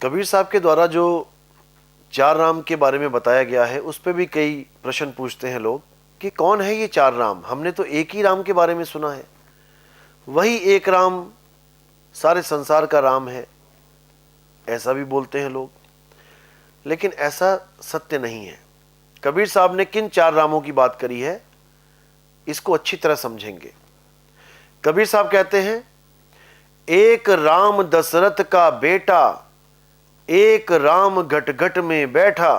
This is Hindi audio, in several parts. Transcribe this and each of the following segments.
कबीर साहब के द्वारा जो चार राम के बारे में बताया गया है उस पर भी कई प्रश्न पूछते हैं लोग कि कौन है ये चार राम। हमने तो एक ही राम के बारे में सुना है, वही एक राम सारे संसार का राम है, ऐसा भी बोलते हैं लोग। लेकिन ऐसा सत्य नहीं है। कबीर साहब ने किन चार रामों की बात करी है इसको अच्छी तरह समझेंगे। कबीर साहब कहते हैं, एक राम दशरथ का बेटा, एक राम घट घट में बैठा,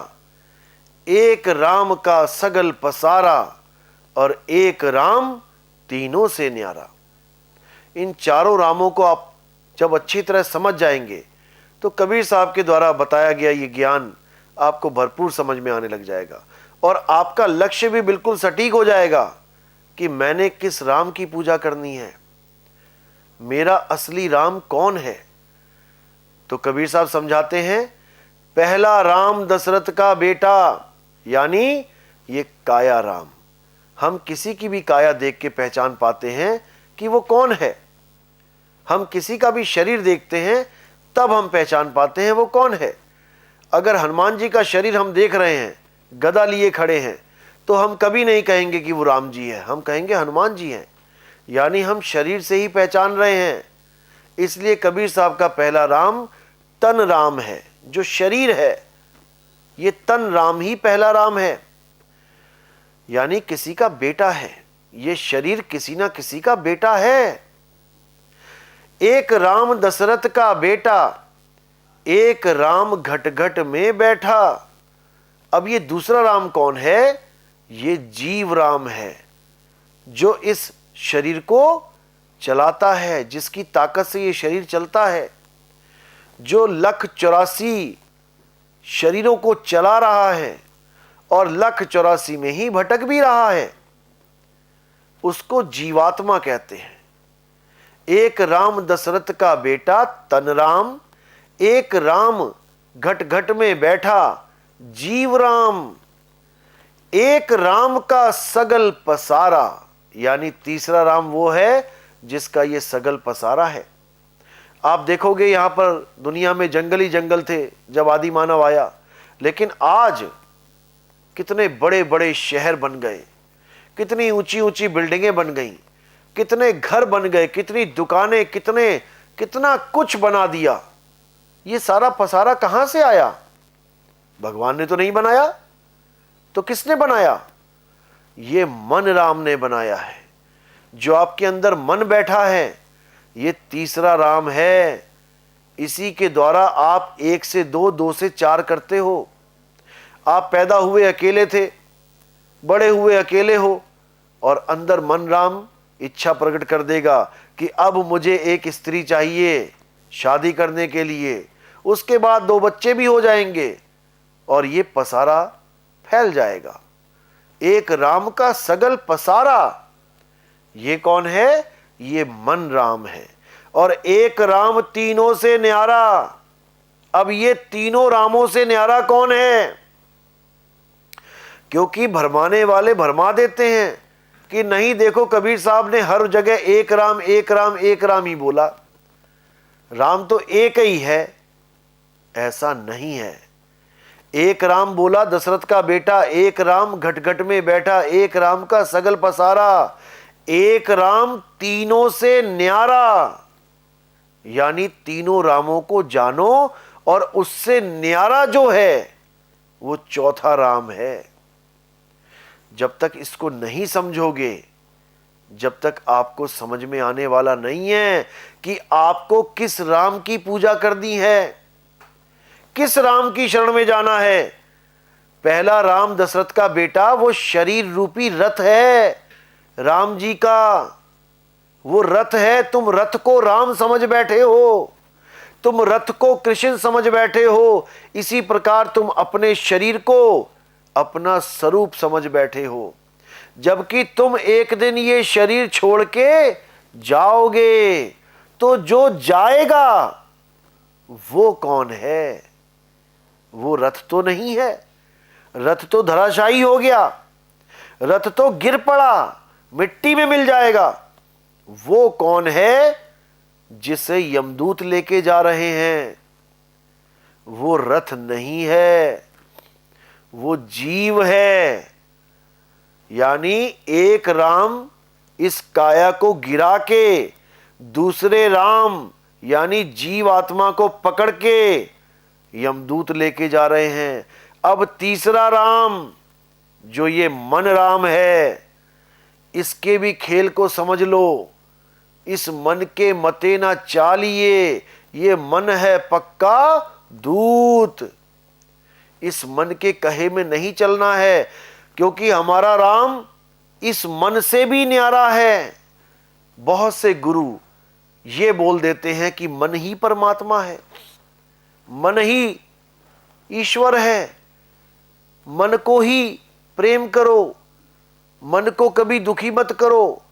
एक राम का सगल पसारा, और एक राम तीनों से न्यारा। इन चारों रामों को आप जब अच्छी तरह समझ जाएंगे तो कबीर साहब के द्वारा बताया गया ये ज्ञान आपको भरपूर समझ में आने लग जाएगा और आपका लक्ष्य भी बिल्कुल सटीक हो जाएगा कि मैंने किस राम की पूजा करनी है, मेरा असली राम कौन है। तो कबीर साहब समझाते हैं, पहला राम दशरथ का बेटा, यानी ये काया राम। हम किसी की भी काया देख के पहचान पाते हैं कि वो कौन है। हम किसी का भी शरीर देखते हैं तब हम पहचान पाते हैं वो कौन है। अगर हनुमान जी का शरीर हम देख रहे हैं, गदा लिए खड़े हैं, तो हम कभी नहीं कहेंगे कि वो राम जी है, हम कहेंगे हनुमान जी हैं। यानी हम शरीर से ही पहचान रहे हैं। इसलिए कबीर साहब का पहला राम तन राम है, जो शरीर है, ये तन राम ही पहला राम है, यानी किसी का बेटा है। ये शरीर किसी ना किसी का बेटा है। एक राम दशरथ का बेटा, एक राम घट घट में बैठा। अब ये दूसरा राम कौन है? ये जीव राम है, जो इस शरीर को चलाता है, जिसकी ताकत से ये शरीर चलता है, जो 1,84,000 शरीरों को चला रहा है और 1,84,000 में ही भटक भी रहा है, उसको जीवात्मा कहते हैं। एक राम दशरथ का बेटा तन राम, एक राम घट घट में बैठा जीव राम, एक राम का सगल पसारा, यानी तीसरा राम वो है जिसका ये सगल पसारा है। आप देखोगे यहां पर दुनिया में जंगल ही जंगल थे जब आदि मानव आया, लेकिन आज कितने बड़े बड़े शहर बन गए, कितनी ऊंची ऊंची बिल्डिंगें बन गई, कितने घर बन गए, कितनी दुकानें, कितना कुछ बना दिया। ये सारा पसारा कहां से आया? भगवान ने तो नहीं बनाया, तो किसने बनाया? ये मन राम ने बनाया है। जो आपके अंदर मन बैठा है, ये तीसरा राम है। इसी के द्वारा आप 1 से 2, 2 से 4 करते हो। आप पैदा हुए अकेले थे, बड़े हुए अकेले हो, और अंदर मन राम इच्छा प्रकट कर देगा कि अब मुझे एक स्त्री चाहिए शादी करने के लिए। उसके बाद 2 बच्चे भी हो जाएंगे और ये पसारा फैल जाएगा। एक राम का सगल पसारा, ये कौन है? ये मन राम है। और एक राम तीनों से न्यारा। अब ये तीनों रामों से न्यारा कौन है? क्योंकि भरमाने वाले भरमा देते हैं कि नहीं, देखो कबीर साहब ने हर जगह एक राम एक राम एक राम ही बोला, राम तो एक ही है। ऐसा नहीं है। एक राम बोला दशरथ का बेटा, एक राम घट घट में बैठा, एक राम का सगल पसारा, एक राम तीनों से न्यारा, यानी तीनों रामों को जानो और उससे न्यारा जो है वो चौथा राम है। जब तक इसको नहीं समझोगे, जब तक आपको समझ में आने वाला नहीं है कि आपको किस राम की पूजा करनी है, किस राम की शरण में जाना है। पहला राम दशरथ का बेटा वो शरीर रूपी रथ है, राम जी का वो रथ है। तुम रथ को राम समझ बैठे हो, तुम रथ को कृष्ण समझ बैठे हो। इसी प्रकार तुम अपने शरीर को अपना स्वरूप समझ बैठे हो, जबकि तुम एक दिन ये शरीर छोड़ के जाओगे। तो जो जाएगा वो कौन है? वो रथ तो नहीं है। रथ तो धराशायी हो गया, रथ तो गिर पड़ा, मिट्टी में मिल जाएगा। वो कौन है जिसे यमदूत लेके जा रहे हैं? वो रथ नहीं है, वो जीव है। यानी एक राम इस काया को गिरा के दूसरे राम यानी जीव आत्मा को पकड़ के यमदूत लेके जा रहे हैं। अब तीसरा राम जो ये मन राम है, इसके भी खेल को समझ लो। इस मन के मते ना चालिए, ये मन है पक्का दूत। इस मन के कहे में नहीं चलना है, क्योंकि हमारा राम इस मन से भी न्यारा है। बहुत से गुरु ये बोल देते हैं कि मन ही परमात्मा है, मन ही ईश्वर है, मन को ही प्रेम करो, मन को कभी दुखी मत करो,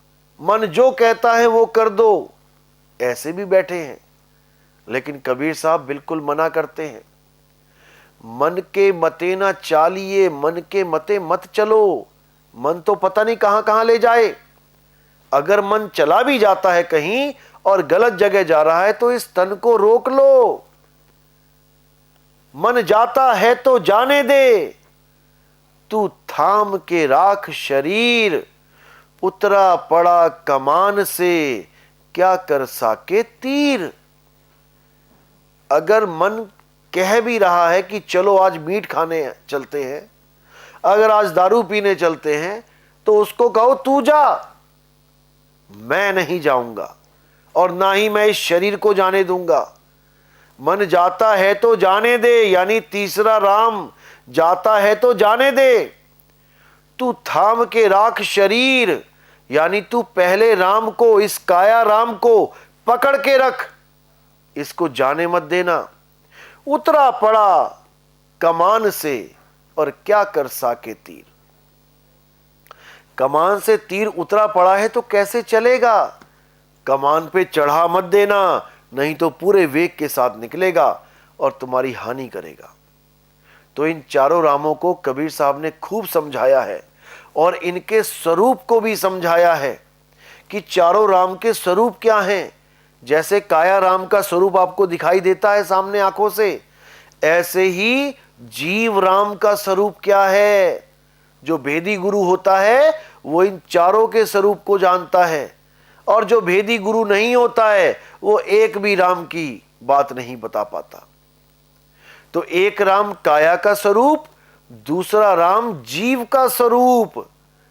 मन जो कहता है वो कर दो। ऐसे भी बैठे हैं, लेकिन कबीर साहब बिल्कुल मना करते हैं। मन के मते ना चालिए, मन के मते मत चलो। मन तो पता नहीं कहां कहां ले जाए। अगर मन चला भी जाता है कहीं और गलत जगह जा रहा है तो इस तन को रोक लो। मन जाता है तो जाने दे, तू थाम के राख शरीर। उतरा पड़ा कमान से, क्या कर साके तीर। अगर मन कह भी रहा है कि चलो आज मीट खाने चलते हैं, अगर आज दारू पीने चलते हैं, तो उसको कहो तू जा, मैं नहीं जाऊंगा और ना ही मैं इस शरीर को जाने दूंगा। मन जाता है तो जाने दे, यानी तीसरा राम जाता है तो जाने दे। तू थाम के राख शरीर, यानी तू पहले राम को, इस काया राम को पकड़ के रख, इसको जाने मत देना। उतरा पड़ा कमान से और क्या कर साके तीर। कमान से तीर उतरा पड़ा है तो कैसे चलेगा। कमान पे चढ़ा मत देना, नहीं तो पूरे वेग के साथ निकलेगा और तुम्हारी हानि करेगा। तो इन चारों रामों को कबीर साहब ने खूब समझाया है और इनके स्वरूप को भी समझाया है कि चारों राम के स्वरूप क्या हैं। जैसे काया राम का स्वरूप आपको दिखाई देता है सामने आंखों से, ऐसे ही जीव राम का स्वरूप क्या है। जो भेदी गुरु होता है वो इन चारों के स्वरूप को जानता है, और जो भेदी गुरु नहीं होता है वो एक भी राम की बात नहीं बता पाता। तो एक राम काया का स्वरूप, दूसरा राम जीव का स्वरूप।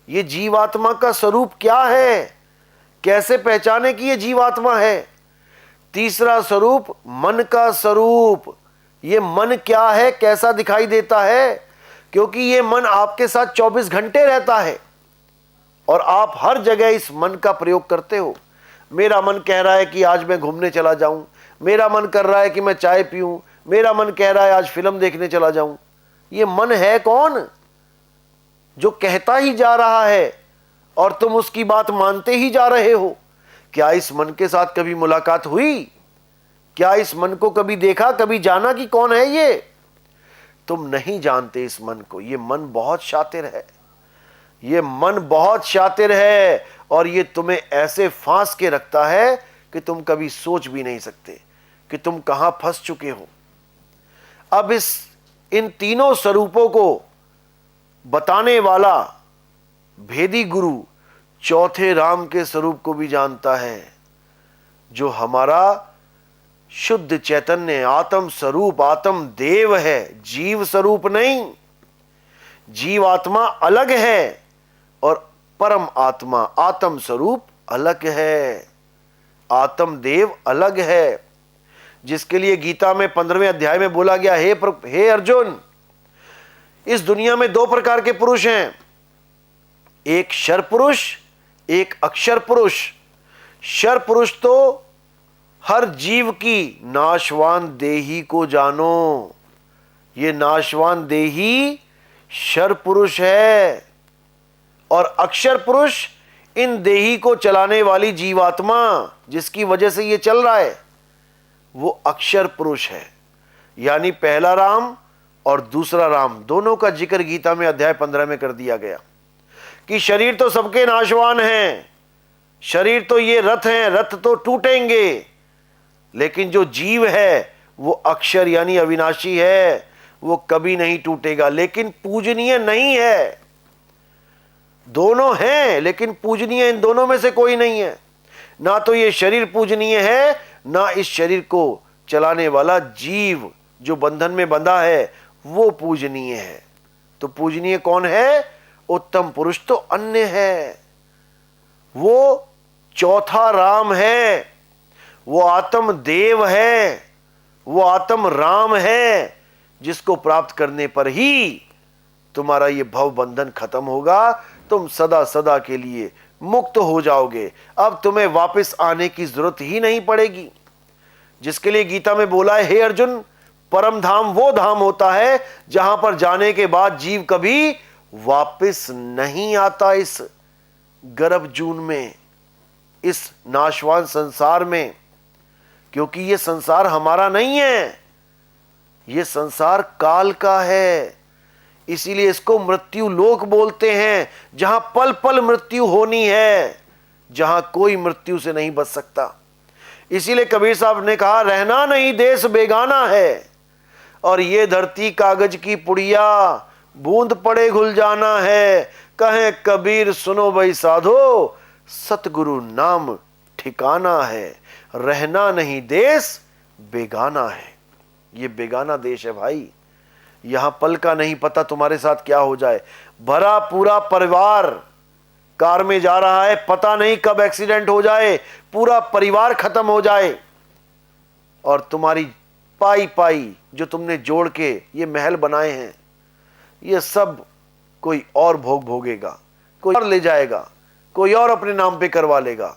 ये जीवात्मा का स्वरूप क्या है, कैसे पहचाने कि ये जीवात्मा है। तीसरा स्वरूप मन का स्वरूप। ये मन क्या है, कैसा दिखाई देता है, क्योंकि ये मन आपके साथ 24 घंटे रहता है और आप हर जगह इस मन का प्रयोग करते हो। मेरा मन कह रहा है कि आज मैं घूमने चला जाऊं, मेरा मन कर रहा है कि मैं चाय पीऊं, मेरा मन कह रहा है आज फिल्म देखने चला जाऊं। ये मन है कौन जो कहता ही जा रहा है और तुम उसकी बात मानते ही जा रहे हो। क्या इस मन के साथ कभी मुलाकात हुई? क्या इस मन को कभी देखा, कभी जाना कि कौन है ये? तुम नहीं जानते इस मन को। ये मन बहुत शातिर है, ये मन बहुत शातिर है, और ये तुम्हें ऐसे फांस के रखता है कि तुम कभी सोच भी नहीं सकते कि तुम कहां फंस चुके हो। अब इन तीनों स्वरूपों को बताने वाला भेदी गुरु चौथे राम के स्वरूप को भी जानता है, जो हमारा शुद्ध चैतन्य आत्म स्वरूप, आत्म देव है, जीव स्वरूप नहीं। जीव आत्मा अलग है और परम आत्मा आत्म स्वरूप अलग है, आत्म देव अलग है। जिसके लिए गीता में 15वें अध्याय में बोला गया, हे अर्जुन, इस दुनिया में दो प्रकार के पुरुष हैं, एक क्षर पुरुष, एक अक्षर पुरुष। क्षर पुरुष तो हर जीव की नाशवान देही को जानो, ये नाशवान देही क्षर पुरुष है, और अक्षर पुरुष इन देही को चलाने वाली जीवात्मा, जिसकी वजह से ये चल रहा है, वो अक्षर पुरुष है। यानी पहला राम और दूसरा राम दोनों का जिक्र गीता में अध्याय 15 में कर दिया गया कि शरीर तो सबके नाशवान हैं, शरीर तो ये रथ हैं, रथ तो टूटेंगे, लेकिन जो जीव है वो अक्षर यानी अविनाशी है, वो कभी नहीं टूटेगा, लेकिन पूजनीय नहीं है। दोनों हैं लेकिन पूजनीय इन दोनों में से कोई नहीं है। ना तो ये शरीर पूजनीय है, ना इस शरीर को चलाने वाला जीव जो बंधन में बंधा है वो पूजनीय है। तो पूजनीय कौन है? उत्तम पुरुष तो अन्य है, वो चौथा राम है, वो आत्म देव है, वो आत्म राम है, जिसको प्राप्त करने पर ही तुम्हारा ये भव बंधन खत्म होगा, तुम सदा सदा के लिए मुक्त हो जाओगे। अब तुम्हें वापस आने की जरूरत ही नहीं पड़ेगी। जिसके लिए गीता में बोला है, हे अर्जुन, परम धाम वो धाम होता है जहां पर जाने के बाद जीव कभी वापस नहीं आता। इस गर्भ जून में, इस नाशवान संसार में, क्योंकि ये संसार हमारा नहीं है, ये संसार काल का है। इसीलिए इसको मृत्यु लोक बोलते हैं, जहां पल पल मृत्यु होनी है, जहां कोई मृत्यु से नहीं बच सकता। इसीलिए कबीर साहब ने कहा, रहना नहीं देश बेगाना है, और ये धरती कागज की पुड़िया, बूंद पड़े घुल जाना है। कहे कबीर सुनो भाई साधो, सतगुरु नाम ठिकाना है। रहना नहीं देश बेगाना है। ये बेगाना देश है भाई, यहां पल का नहीं पता तुम्हारे साथ क्या हो जाए। भरा पूरा परिवार कार में जा रहा है, पता नहीं कब एक्सीडेंट हो जाए, पूरा परिवार खत्म हो जाए, और तुम्हारी पाई पाई जो तुमने जोड़ के ये महल बनाए हैं, ये सब कोई और भोगेगा, कोई और ले जाएगा, कोई और अपने नाम पे करवा लेगा।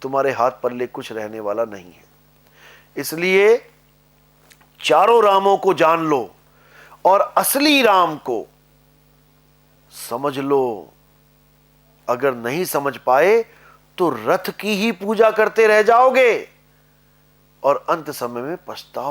तुम्हारे हाथ पल्ले कुछ रहने वाला नहीं है। इसलिए चारों रामों को जान लो और असली राम को समझ लो। अगर नहीं समझ पाए तो रथ की ही पूजा करते रह जाओगे और अंत समय में पछताओ।